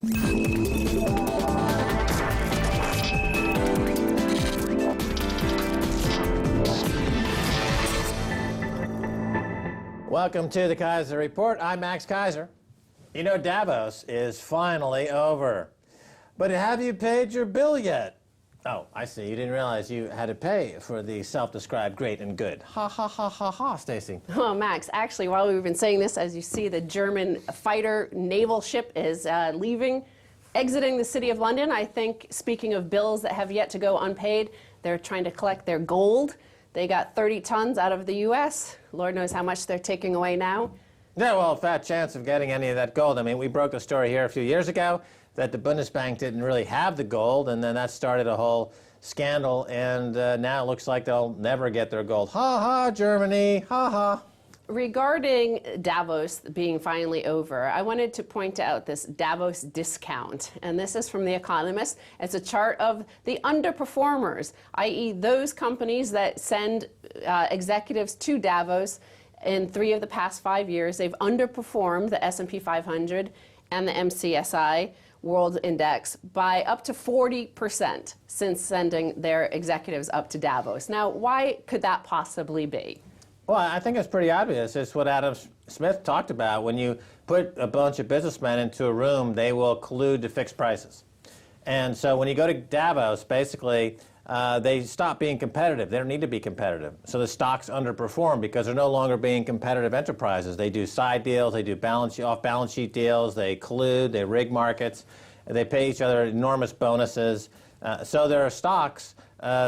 Welcome to the Keiser Report. I'm Max Keiser. You know, Davos is finally over. But have you paid your bill yet? Oh, I see. You didn't realize you had to pay for the self-described great and good. Ha, ha, ha, ha, ha, Stacy. Well, Max, actually, while we've been saying this, as you see, the German fighter naval ship is exiting the city of London. I think, speaking of bills that have yet to go unpaid, they're trying to collect their gold. They got 30 tons out of the U.S. Lord knows how much they're taking away now. Yeah, well, fat chance of getting any of that gold. I mean, we broke a story here a few years ago that the Bundesbank didn't really have the gold, and then that started a whole scandal, and now it looks like they'll never get their gold. Ha ha, Germany, ha ha. Regarding Davos being finally over, I wanted to point out this Davos discount, and this is from The Economist. It's a chart of the underperformers, i.e. those companies that send executives to Davos. In 3 of the past 5 years, they've underperformed the S&P 500 and the MSCI World Index by up to 40% since sending their executives up to Davos. Now, why could that possibly be? Well, I think it's pretty obvious. It's what Adam Smith talked about. When you put a bunch of businessmen into a room, they will collude to fix prices. And so when you go to Davos, basically, they stop being competitive. They don't need to be competitive. So the stocks underperform because they're no longer being competitive enterprises. They do side deals, they do off-balance sheet deals, they collude, they rig markets, they pay each other enormous bonuses. So their stocks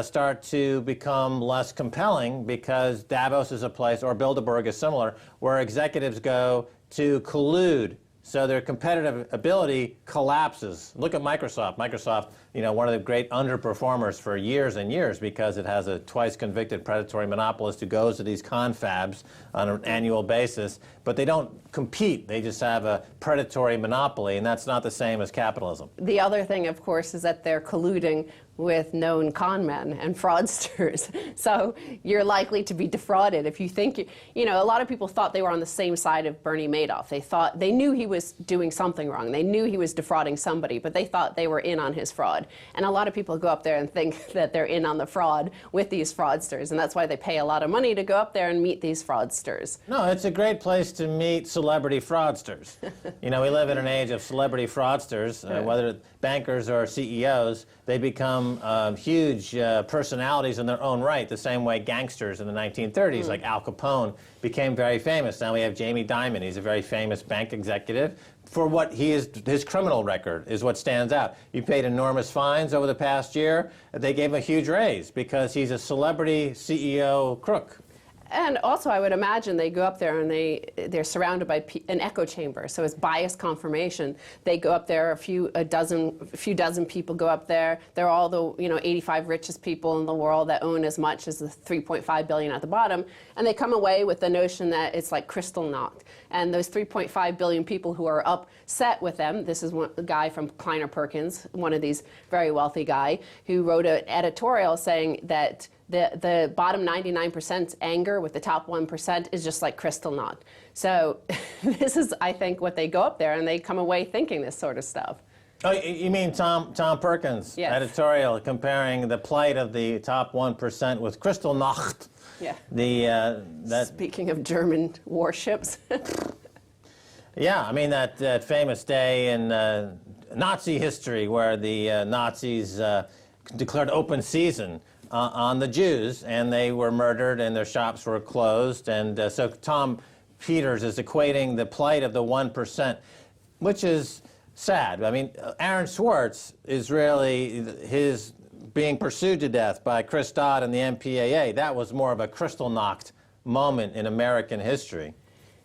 start to become less compelling because Davos is a place, or Bilderberg is similar, where executives go to collude. So their competitive ability collapses. Look at Microsoft. Microsoft, you know, one of the great underperformers for years and years because it has a twice convicted predatory monopolist who goes to these confabs on an annual basis, but they don't compete. They just have a predatory monopoly, and that's not the same as capitalism. The other thing, of course, is that they're colluding with known con men and fraudsters. So you're likely to be defrauded if you think, you know, a lot of people thought they were on the same side of Bernie Madoff. They knew he was doing something wrong. They knew he was defrauding somebody, but they thought they were in on his fraud. And a lot of people go up there and think that they're in on the fraud with these fraudsters, and that's why they pay a lot of money to go up there and meet these fraudsters. No, it's a great place to meet celebrity fraudsters. You know, we live in an age of celebrity fraudsters, whether bankers or CEOs. They become huge personalities in their own right, the same way gangsters in the 1930s, like Al Capone, became very famous. Now we have Jamie Dimon. He's a very famous bank executive. For what he is, his criminal record is what stands out. He paid enormous fines over the past year. They gave him a huge raise because he's a celebrity CEO crook. And also, I would imagine they go up there and they're surrounded by an echo chamber. So it's bias confirmation. They go up there, a few dozen people go up there. They're all the 85 richest people in the world that own as much as the 3.5 billion at the bottom, and they come away with the notion that it's like crystal knocked. And those 3.5 billion people who are upset with them. This is a guy from Kleiner Perkins, one of these very wealthy guy, who wrote an editorial saying that the bottom 99% anger with the top 1% is just like crystal knot. So this is, I think, what they go up there and they come away thinking this sort of stuff. Oh, you mean Tom Perkins' editorial comparing the plight of the top 1% with Kristallnacht? Yeah. Speaking of German warships. Yeah, I mean that famous day in Nazi history where the Nazis declared open season on the Jews, and they were murdered and their shops were closed. And so Tom Peters is equating the plight of the 1%, which is sad. I mean, Aaron Swartz is really his being pursued to death by Chris Dodd and the MPAA. That was more of a crystal-knocked moment in American history.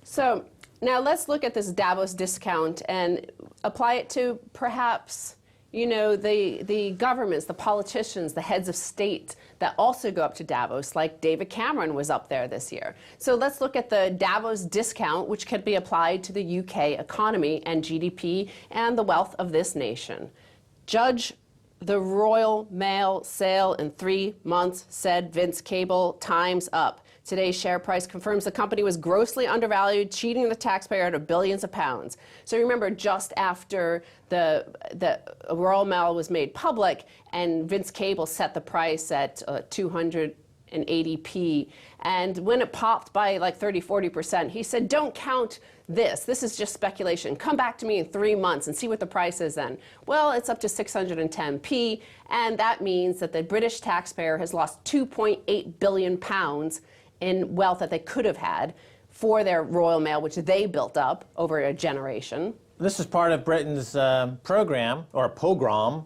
So now let's look at this Davos discount and apply it to perhaps the governments, the politicians, the heads of state that also go up to Davos, like David Cameron was up there this year. So let's look at the Davos discount, which could be applied to the UK economy and GDP and the wealth of this nation. Judge the Royal Mail sale in 3 months, said Vince Cable. Time's up. Today's share price confirms the company was grossly undervalued, cheating the taxpayer out of billions of pounds. So remember, just after the Royal Mail was made public and Vince Cable set the price at 280p, and when it popped by like 30–40%, he said, don't count this. This is just speculation. Come back to me in 3 months and see what the price is then. Well, it's up to 610p, and that means that the British taxpayer has lost 2.8 billion pounds in wealth that they could have had for their Royal Mail, which they built up over a generation. This is part of Britain's program, or pogrom,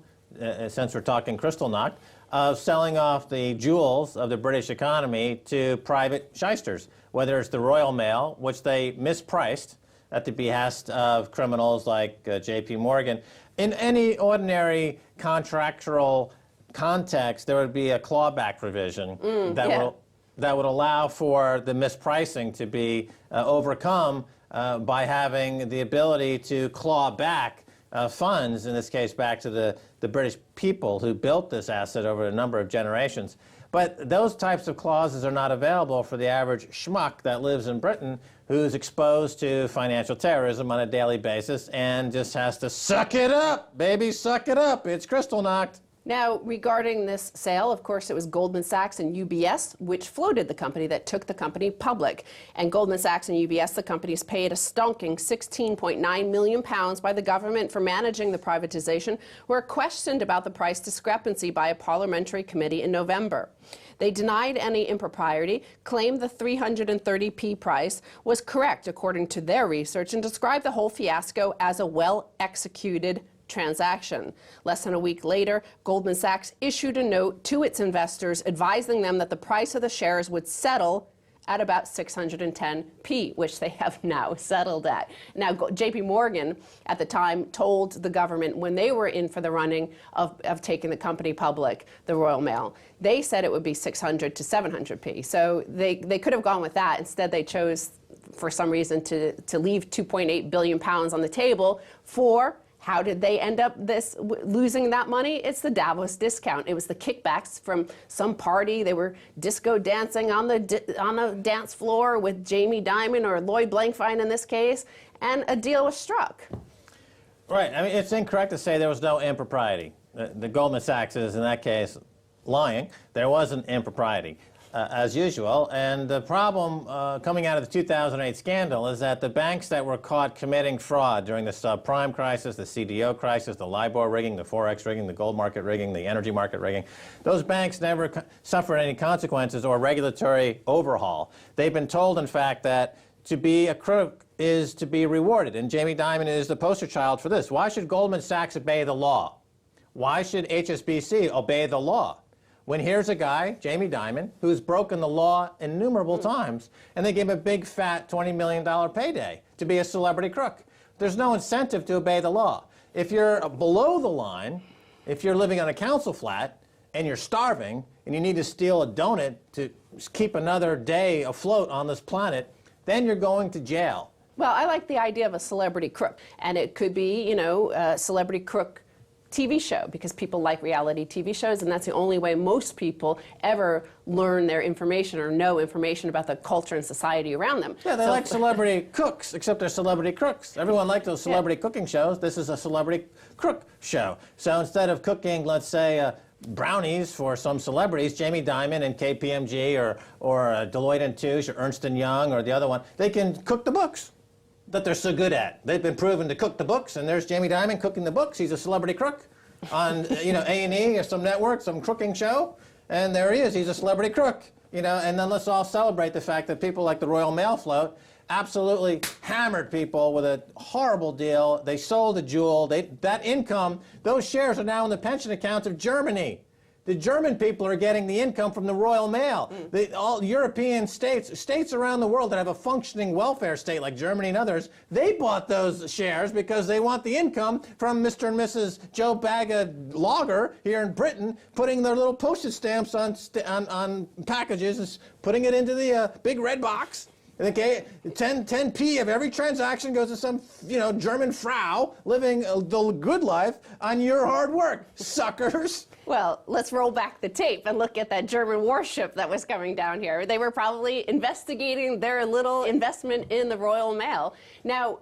since we're talking Kristallnacht, of selling off the jewels of the British economy to private shysters, whether it's the Royal Mail, which they mispriced at the behest of criminals like J.P. Morgan. In any ordinary contractual context, there would be a clawback provision that would allow for the mispricing to be overcome by having the ability to claw back funds, in this case back to the British people who built this asset over a number of generations. But those types of clauses are not available for the average schmuck that lives in Britain who's exposed to financial terrorism on a daily basis and just has to suck it up, baby, suck it up. It's Kristallnacht. Now, regarding this sale, of course, it was Goldman Sachs and UBS, which floated the company, that took the company public. And Goldman Sachs and UBS, the companies, paid a stonking £16.9 million by the government for managing the privatization, were questioned about the price discrepancy by a parliamentary committee in November. They denied any impropriety, claimed the 330p price was correct according to their research, and described the whole fiasco as a well-executed transaction. Less than a week later, Goldman Sachs issued a note to its investors advising them that the price of the shares would settle at about 610p, which they have now settled at. Now, J.P. Morgan at the time told the government when they were in for the running of taking the company public, the Royal Mail, they said it would be 600 to 700p. So they could have gone with that. Instead, they chose, for some reason, to leave 2.8 billion pounds on the table for. How did they end up losing that money? It's the Davos discount. It was the kickbacks from some party. They were disco dancing on the dance floor with Jamie Dimon or Lloyd Blankfein in this case, and a deal was struck. Right. I mean, it's incorrect to say there was no impropriety. The Goldman Sachs is, in that case, lying. There was an impropriety. As usual, and the problem coming out of the 2008 scandal is that the banks that were caught committing fraud during the subprime crisis, the CDO crisis, the LIBOR rigging, the Forex rigging, the gold market rigging, the energy market rigging, those banks never suffered any consequences or regulatory overhaul. They've been told, in fact, that to be a crook is to be rewarded, and Jamie Dimon is the poster child for this. Why should Goldman Sachs obey the law? Why should HSBC obey the law? When here's a guy, Jamie Dimon, who's broken the law innumerable times, and they give him a big, fat $20 million payday to be a celebrity crook. There's no incentive to obey the law. If you're below the line, if you're living on a council flat, and you're starving, and you need to steal a donut to keep another day afloat on this planet, then you're going to jail. Well, I like the idea of a celebrity crook, and it could be, you know, a celebrity crook TV show, because people like reality TV shows, and that's the only way most people ever learn their information or know information about the culture and society around them. Yeah, they like celebrity cooks, except they're celebrity crooks. Everyone liked those celebrity cooking shows. This is a celebrity crook show. So instead of cooking, let's say, brownies for some celebrities, Jamie Dimon and KPMG or Deloitte & Touche or Ernst & Young or the other one, they can cook the books that they're so good at. They've been proven to cook the books, and there's Jamie Dimon cooking the books. He's a celebrity crook on, you know, A&E or some network, some crooking show, and there he is. He's a celebrity crook, you know. And then let's all celebrate the fact that people like the Royal Mail float absolutely hammered people with a horrible deal. They sold a jewel. That income, those shares are now in the pension accounts of Germany. The German people are getting the income from the Royal Mail. All European states around the world that have a functioning welfare state like Germany and others, they bought those shares because they want the income from Mr. and Mrs. Joe Baga Lager here in Britain, putting their little postage stamps on packages, putting it into the big red box, Okay, 10p of every transaction goes to some, German Frau living the good life on your hard work, suckers. Well, let's roll back the tape and look at that German warship that was coming down here. They were probably investigating their little investment in the Royal Mail. Now,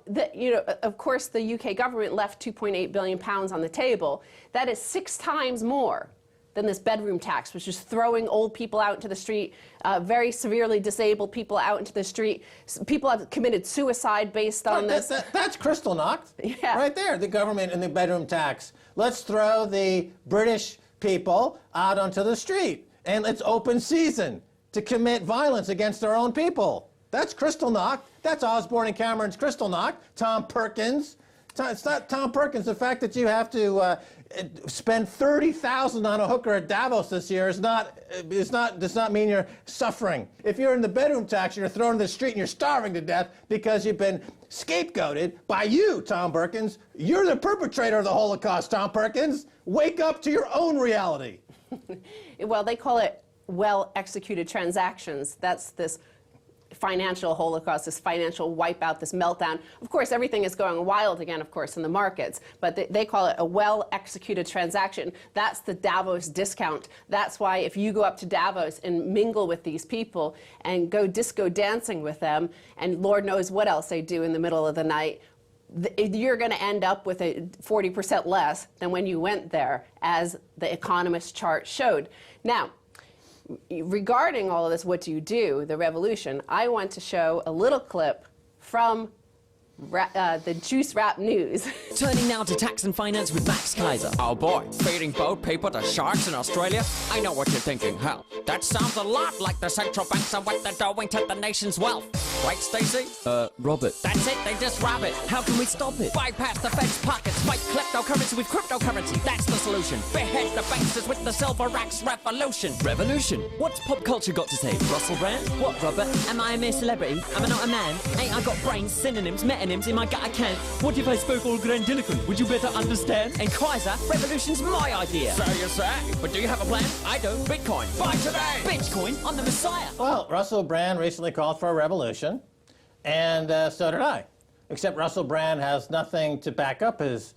of course, the UK government left £2.8 billion on the table. That is 6 times more than this bedroom tax, which is throwing old people out into the street, very severely disabled people out into the street. People have committed suicide based on this. That's crystal knocked. Yeah. Right there, the government and the bedroom tax. Let's throw the British people out onto the street, and it's open season to commit violence against our own people. That's crystal knocked. That's Osborne and Cameron's crystal knocked. Tom Perkins. It's not Tom Perkins. The fact that you have to spend $30,000 on a hooker at Davos this year does not mean you're suffering. If you're in the bedroom tax, you're thrown in the street and you're starving to death because you've been scapegoated by you, Tom Perkins. You're the perpetrator of the Holocaust, Tom Perkins. Wake up to your own reality. Well, they call it well-executed transactions. That's this financial holocaust, this financial wipeout, this meltdown. Of course, everything is going wild again, of course, in the markets, but they call it a well-executed transaction. That's the Davos discount. That's why if you go up to Davos and mingle with these people and go disco dancing with them, and Lord knows what else they do in the middle of the night, you're going to end up with a 40% less than when you went there, as the Economist chart showed. Now, regarding all of this, what do you do, the revolution, I want to show a little clip from the Juice Wrap News. Turning now to tax and finance with Max Keiser. Oh boy, feeding boat people to sharks in Australia? I know what you're thinking. Hell, that sounds a lot like the central banks are what they're doing to the nation's wealth. Right, Stacey? Robert. That's it, they just rob it. How can we stop it? Bypass the Fed's pockets, fight kleptocurrency with cryptocurrency. That's the solution. Behead the banksters with the silver axe revolution. Revolution? What's pop culture got to say? Russell Brand? What, Robert? Am I a mere celebrity? Am I not a man? Ain't I got brains, synonyms, metonyms in my gut I can? What if I spoke all grandiloquent? Would you better understand? And Keiser, revolution's my idea. So you say, but do you have a plan? I do. Bitcoin. Buy today. Bitcoin? I'm the Messiah. Well, Russell Brand recently called for a revolution, and so did I. Except Russell Brand has nothing to back up his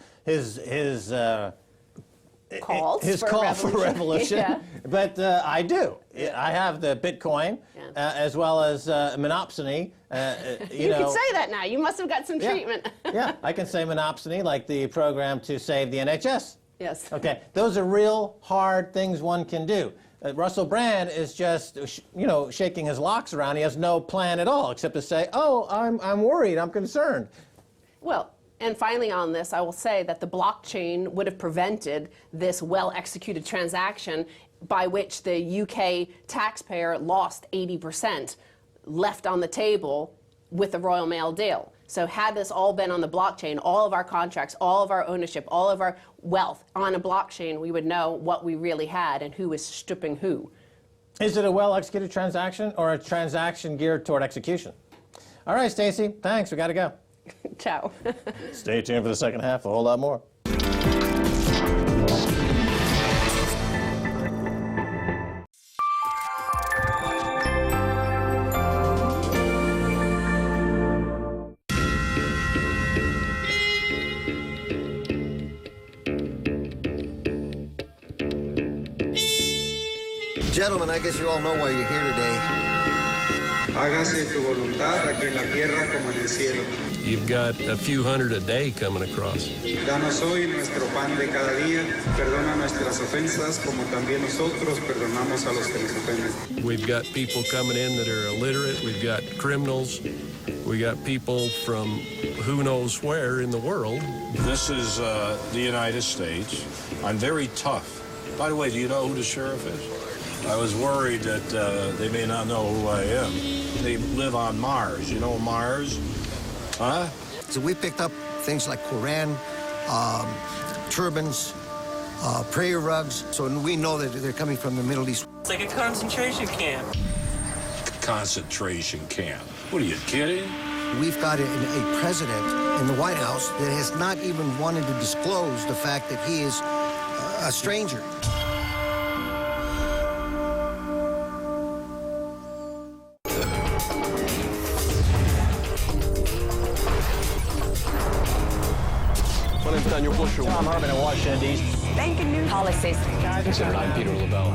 call for revolution. Yeah. But I do. I have the Bitcoin, as well as monopsony. You can say that now. You must have got some treatment. Yeah, I can say monopsony, like the program to save the NHS. Yes. Okay, those are real hard things one can do. Russell Brand is just, shaking his locks around. He has no plan at all, except to say, "Oh, I'm worried. I'm concerned." Well, and finally on this, I will say that the blockchain would have prevented this well-executed transaction by which the UK taxpayer lost 80% left on the table with the Royal Mail deal. So had this all been on the blockchain, all of our contracts, all of our ownership, all of our wealth on a blockchain, we would know what we really had and who was stripping who. Is it a well-executed transaction or a transaction geared toward execution? All right, Stacey, thanks. We got to go. Ciao. Stay tuned for the second half. A whole lot more. Gentlemen, I guess you all know why you're here today. Hágase tu voluntad aquí en la tierra como en el cielo. You've got a few hundred a day coming across. Danos hoy nuestro pan de cada día. Perdona nuestras ofensas como también nosotros perdonamos a los que nos ofenden. We've got people coming in that are illiterate. We've got criminals. We got people from who knows where in the world. This is the United States. I'm very tough. By the way, do you know who the sheriff is? I was worried that they may not know who I am. They live on Mars. You know Mars? Huh? So we picked up things like Quran, turbans, prayer rugs. So we know that they're coming from the Middle East. It's like a concentration camp. Concentration camp. What are you kidding? We've got a president in the White House that has not even wanted to disclose the fact that he is a stranger. My name's Daniel Bushell. Tom Urban in Washington, D.C. Banking new policies. Consider I'm Peter Lavelle.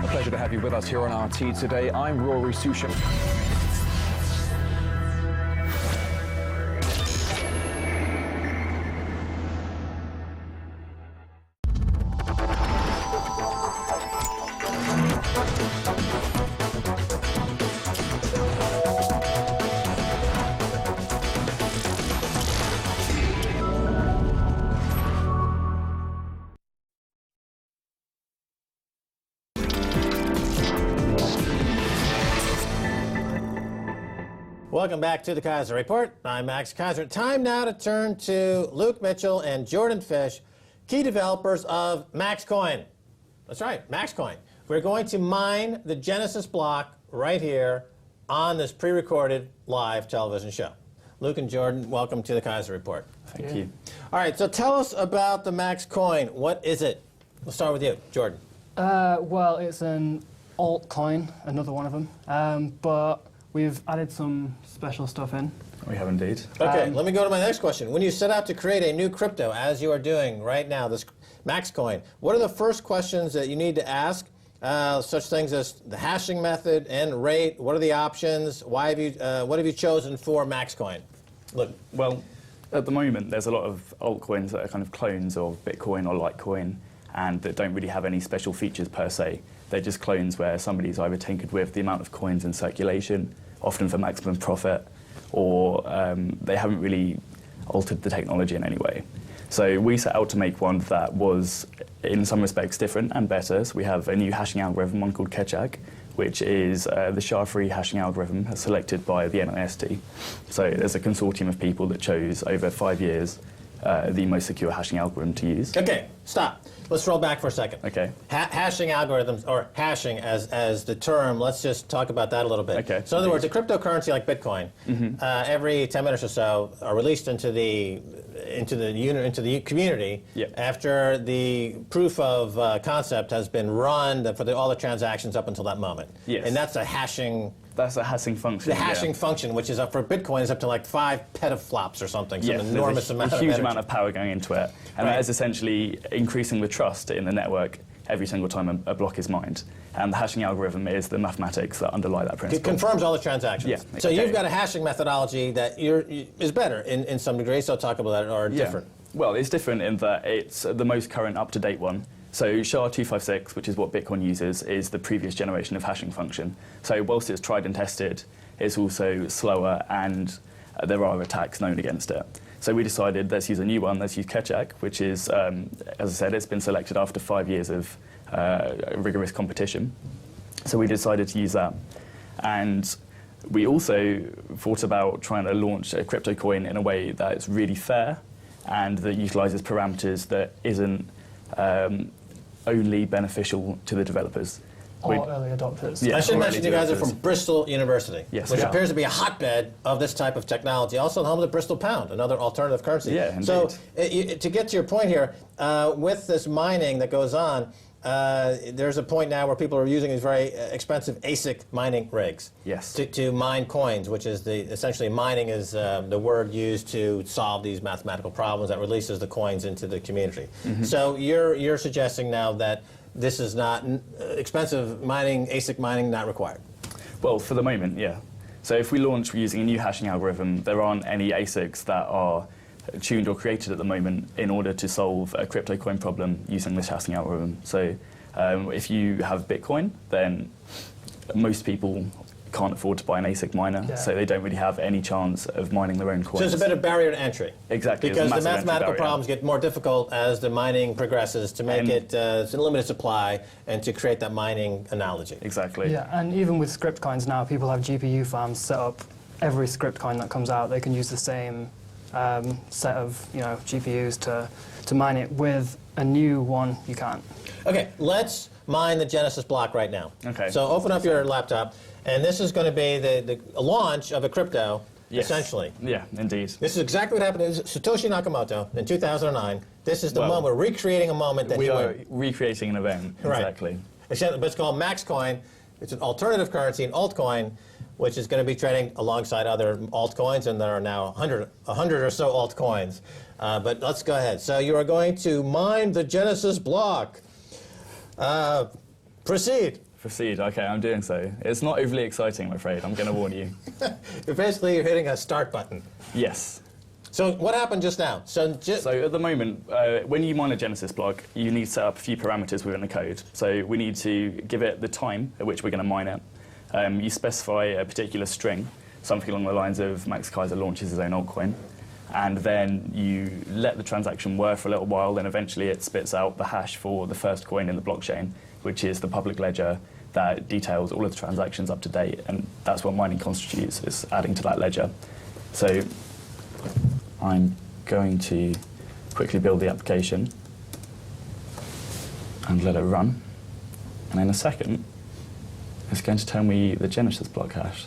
Pleasure to have you with us here on RT today. I'm Rory Susham. Welcome back to the Keiser Report. I'm Max Keiser. Time now to turn to Luke Mitchell and Jordan Fish, key developers of Maxcoin. That's right, Maxcoin. We're going to mine the Genesis block right here on this pre-recorded live television show. Luke and Jordan, welcome to the Keiser Report. Thank you. All right, so tell us about the Maxcoin. What is it? We'll start with you, Jordan. Well, it's an altcoin, another one of them, but we've added some special stuff in. We have indeed. Okay, let me go to my next question. When you set out to create a new crypto, as you are doing right now, this Maxcoin, what are the first questions that you need to ask? Such things as the hashing method and rate. What are the options? Why have you? What have you chosen for Maxcoin? Look. Well, at the moment, there's a lot of altcoins that are kind of clones of Bitcoin or Litecoin, and that don't really have any special features per se. They're just clones where somebody's either tinkered with the amount of coins in circulation, often for maximum profit, or they haven't really altered the technology in any way. So we set out to make one that was, in some respects, different and better. So we have a new hashing algorithm, one called Keiser, which is the SHA-free hashing algorithm selected by the NIST. So there's a consortium of people that chose, over 5 years, the most secure hashing algorithm to use. Okay, stop. Let's roll back for a second. Okay. Hashing algorithms, or hashing as the term, let's just talk about that a little bit. Okay. So in other words, a cryptocurrency like Bitcoin, every 10 minutes or so are released into the community after the proof of concept has been run for all the transactions up until that moment. Yes. And that's a hashing. That's a hashing function. The hashing function, which is up for Bitcoin, is up to like 5 petaflops or something. Some enormous amount of a huge energy. amount of power going into it, and that is essentially increasing the trust in the network every single time a block is mined. And the hashing algorithm is the mathematics that underlie that principle. It confirms all the transactions. Yeah. So you've got a hashing methodology that is better in some degree. So talk about that, or different. Well, it's different in that it's the most current, up-to-date one. So SHA-256, which is what Bitcoin uses, is the previous generation of hashing function. So whilst it's tried and tested, it's also slower, and there are attacks known against it. So we decided, let's use a new one, let's use Keiser, which is, as I said, it's been selected after 5 years of rigorous competition. So we decided to use that. And we also thought about trying to launch a crypto coin in a way that is really fair and that utilizes parameters that isn't only beneficial to the developers. Or early adopters. I should mention you guys are from Bristol University, which Yeah. appears to be a hotbed of this type of technology. Also home of the Bristol Pound, another alternative currency. Yeah, indeed. So to get to your point here, with this mining that goes on, there's a point now where people are using these very expensive ASIC mining rigs to mine coins, which is essentially mining is the word used to solve these mathematical problems that releases the coins into the community. So you're suggesting now that this is not expensive mining, ASIC mining, not required. Well, for the moment, yeah. So if we launch using a new hashing algorithm, there aren't any ASICs that are tuned or created at the moment in order to solve a crypto coin problem using this hashing algorithm. So if you have Bitcoin, then most people can't afford to buy an ASIC miner, so they don't really have any chance of mining their own coins. So it's a bit of barrier to entry. Exactly. Because the mathematical problems get more difficult as the mining progresses to make it it's a limited supply and to create that mining analogy. Exactly. Yeah, and even with script coins now, people have GPU farms set up. Every script coin that comes out, they can use the same set of GPUs to mine it. With a new one, you can't. Okay, let's mine the Genesis block right now. Okay. So open up your laptop, and this is going to be the launch of a crypto Yes. essentially. Yeah, indeed. This is exactly what happened to Satoshi Nakamoto in 2009. This is the moment. We're recreating a moment that we he are went. recreating an event. Right. Exactly. But it's called Maxcoin. It's an alternative currency, an altcoin, which is going to be trading alongside other altcoins, and there are now 100 or so altcoins. But let's go ahead. So you are going to mine the Genesis block. Proceed. Proceed. Okay, I'm doing so. It's not overly exciting, I'm afraid. I'm going to warn you. Basically, you're hitting a start button. Yes. So what happened just now? So at the moment, when you mine a Genesis block, you need to set up a few parameters within the code. So we need to give it the time at which we're going to mine it. You specify a particular string, something along the lines of Max Keiser launches his own altcoin, and then you let the transaction work for a little while, then eventually it spits out the hash for the first coin in the blockchain, which is the public ledger that details all of the transactions up to date, and that's what mining constitutes, is adding to that ledger. So I'm going to quickly build the application and let it run, and in a second it's going to tell me the Genesis block hash.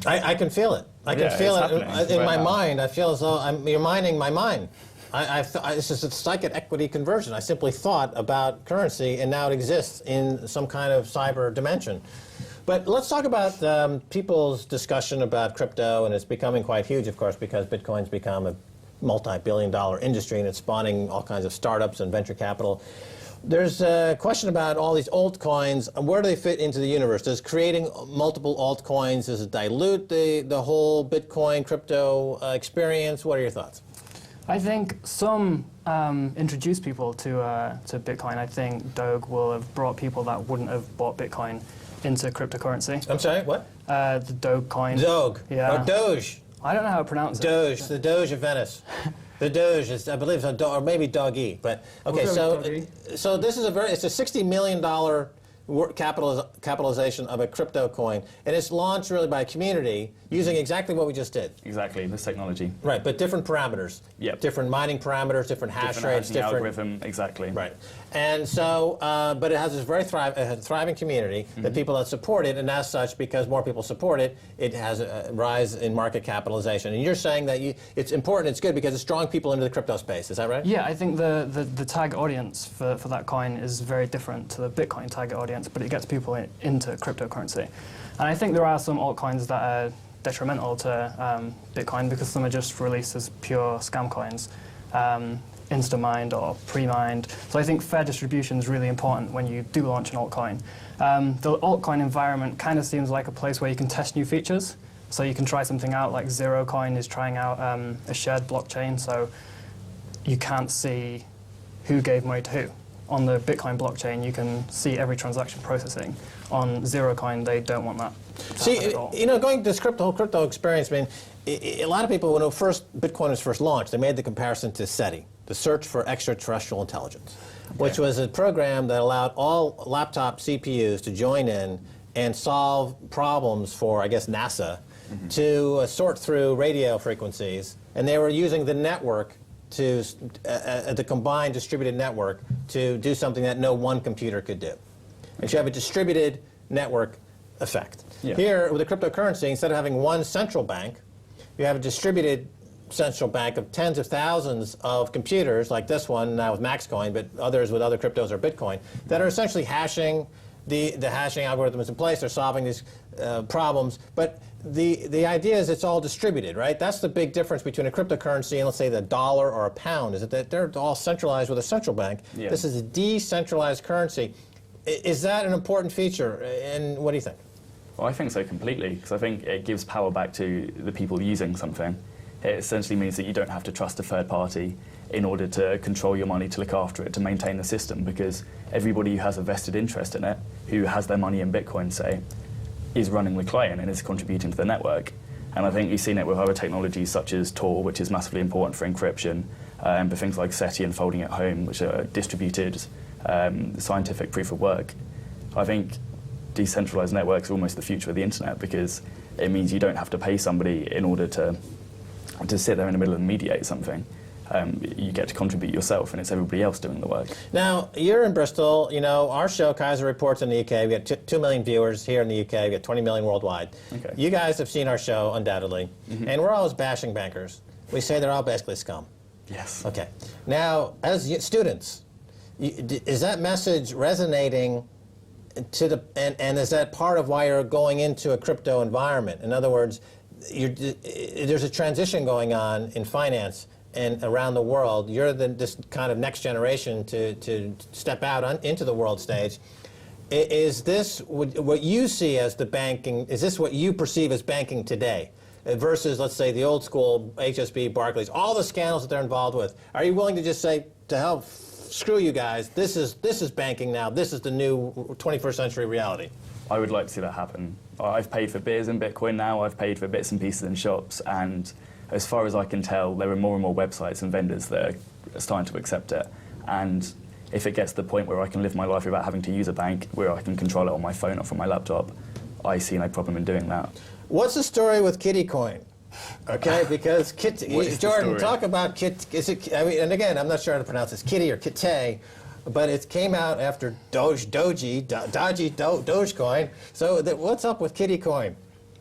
I can feel it. I can feel it in my mind. I feel as though you're mining my mind. This is a psychic equity conversion. I simply thought about currency, and now it exists in some kind of cyber dimension. But let's talk about people's discussion about crypto, and it's becoming quite huge, of course, because Bitcoin's become a multi-billion-dollar industry, and it's spawning all kinds of startups and venture capital. There's a question about all these altcoins, and where do they fit into the universe? Does creating multiple altcoins, does it dilute the whole Bitcoin crypto experience? What are your thoughts? I think some introduce people to Bitcoin. I think Doge will have brought people that wouldn't have bought Bitcoin into cryptocurrency. I'm sorry, what? The Doge coin. Doge. Yeah. Or Doge. I don't know how to pronounce it. Doge, the Doge of Venice. The Doge is, I believe, or maybe Doggy. But okay, so this is it's a $60 million capitalization of a crypto coin, and it's launched really by a community using exactly what we just did. Exactly, this technology. Right, but different parameters. Yep. Different mining parameters, different hash rates, different algorithm. Exactly. Right, and so, but it has this very thriving community that people that support it, and as such, because more people support it, it has a rise in market capitalization. And you're saying that it's important, it's good because it's drawing people into the crypto space. Is that right? Yeah, I think the target audience for that coin is very different to the Bitcoin target audience, but it gets people into cryptocurrency. And I think there are some altcoins that are detrimental to Bitcoin because some are just released as pure scam coins, insta-mined or pre-mined. So I think fair distribution is really important when you do launch an altcoin. The altcoin environment kind of seems like a place where you can test new features. So you can try something out, like ZeroCoin is trying out a shared blockchain, so you can't see who gave money to who. On the Bitcoin blockchain, you can see every transaction processing. On ZeroCoin, they don't want that. See, going to this crypto experience, I mean, a lot of people, when Bitcoin was first launched, they made the comparison to SETI, the Search for Extraterrestrial Intelligence, which was a program that allowed all laptop CPUs to join in and solve problems for, I guess, NASA to sort through radio frequencies, and they were using the network to the combined distributed network to do something that no one computer could do. And so you have a distributed network effect. Yeah. Here, with a cryptocurrency, instead of having one central bank, you have a distributed central bank of tens of thousands of computers, like this one now with Maxcoin, but others with other cryptos or Bitcoin, that are essentially hashing the hashing algorithms in place. They're solving these problems. But the idea is it's all distributed, right? That's the big difference between a cryptocurrency and, let's say, the dollar or a pound, is that they're all centralized with a central bank. Yeah. This is a decentralized currency. Is that an important feature, and what do you think? Well, I think so completely, because I think it gives power back to the people using something. It essentially means that you don't have to trust a third party in order to control your money, to look after it, to maintain the system, because everybody who has a vested interest in it, who has their money in Bitcoin, say, is running the client and is contributing to the network. And I think you've seen it with other technologies such as Tor, which is massively important for encryption, but things like SETI and folding at home, which are distributed scientific proof of work. I think decentralized networks are almost the future of the internet, because it means you don't have to pay somebody in order to sit there in the middle and mediate something. you get to contribute yourself, and it's everybody else doing the work. Now, you're in Bristol. You know, our show, Keiser Reports in the UK, we got 2 million viewers here in the UK. We got 20 million worldwide. Okay. You guys have seen our show, undoubtedly. And we're always bashing bankers. We say they're all basically scum. Yes. Okay. Now, as students, is that message resonating to the, and is that part of why you're going into a crypto environment? In other words, there's a transition going on in finance and around the world. You're this kind of next generation to step out into the world stage. Is this what you see as the banking, is this what you perceive as banking today? Versus, let's say, the old school HSB, Barclays, all the scandals that they're involved with. Are you willing to just say, to hell, screw you guys, this is banking now, this is the new 21st century reality? I would like to see that happen. I've paid for beers in Bitcoin now, I've paid for bits and pieces in shops, and as far as I can tell, there are more and more websites and vendors that are starting to accept it. And if it gets to the point where I can live my life without having to use a bank, where I can control it on my phone or from my laptop, I see no problem in doing that. What's the story with Kitty Coin? Okay, because Jordan, talk about is it? I mean, and again, I'm not sure how to pronounce this, Kitty or Kitty, but it came out after Dogecoin. So what's up with Kitty Coin?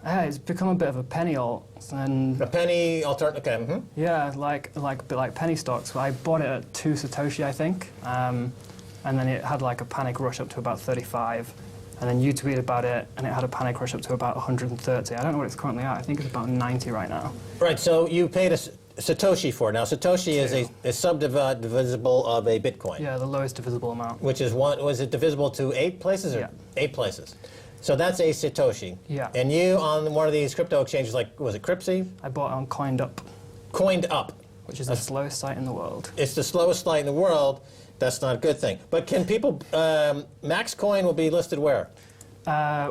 It's become a bit of a penny alt, and a penny alternative. Okay. Yeah, like penny stocks. I bought it at 2 Satoshi, I think, and then it had like a panic rush up to about 35. And then you tweeted about it, and it had a panic rush up to about 130. I don't know what it's currently at. I think it's about 90 right now. Right, so you paid a Satoshi for it. Now, Satoshi is a subdivisible of a Bitcoin. Yeah, the lowest divisible amount. Which is was it divisible to 8 places? Or yeah. 8 places. So that's a Satoshi. Yeah. And you, on one of these crypto exchanges, like, was it Cryptsy? I bought it on Coined Up. Coined Up. Which is the slowest site in the world. It's the slowest site in the world. That's not a good thing. But can people, Maxcoin will be listed where?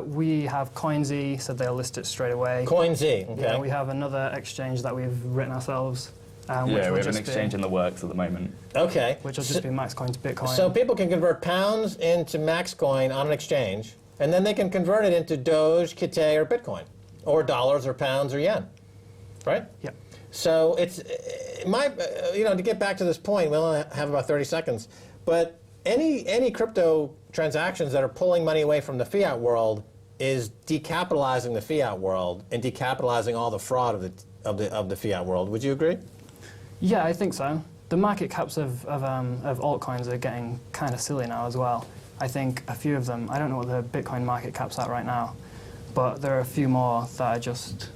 We have CoinZ, so they'll list it straight away. CoinZ, okay. Yeah, we have another exchange that we've written ourselves. Yeah, we have an exchange in the works at the moment. Okay. Which will just be Maxcoin to Bitcoin. So people can convert pounds into Maxcoin on an exchange, and then they can convert it into Doge, Kitty, or Bitcoin, or dollars, or pounds, or yen, right? Yeah. So it's, to get back to this point, we only have about 30 seconds, but any crypto transactions that are pulling money away from the fiat world is decapitalizing the fiat world and decapitalizing all the fraud of the fiat world. Would you agree? Yeah, I think so. The market caps of altcoins are getting kind of silly now as well. I think a few of them, I don't know what the Bitcoin market cap's at right now, but there are a few more that are just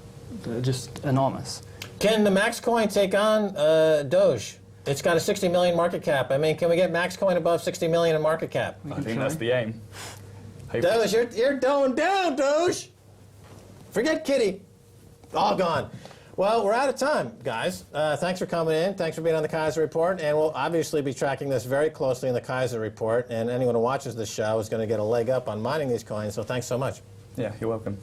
enormous. Can the Maxcoin take on Doge? It's got a 60 million market cap. I mean, can we get Maxcoin above 60 million in market cap? I think that's the aim. Doge, you're going down, Doge. Forget Kitty. All gone. Well, we're out of time, guys. Thanks for coming in. Thanks for being on the Keiser Report. And we'll obviously be tracking this very closely in the Keiser Report. And anyone who watches this show is going to get a leg up on mining these coins. So thanks so much. Yeah, you're welcome.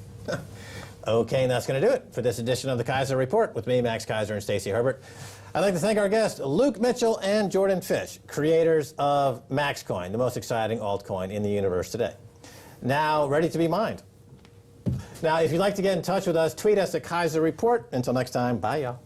Okay, and that's going to do it for this edition of the Keiser Report with me, Max Keiser, and Stacey Herbert. I'd like to thank our guests, Luke Mitchell and Jordan Fish, creators of Maxcoin, the most exciting altcoin in the universe today. Now, ready to be mined. Now, if you'd like to get in touch with us, tweet us at Keiser Report. Until next time, bye, y'all.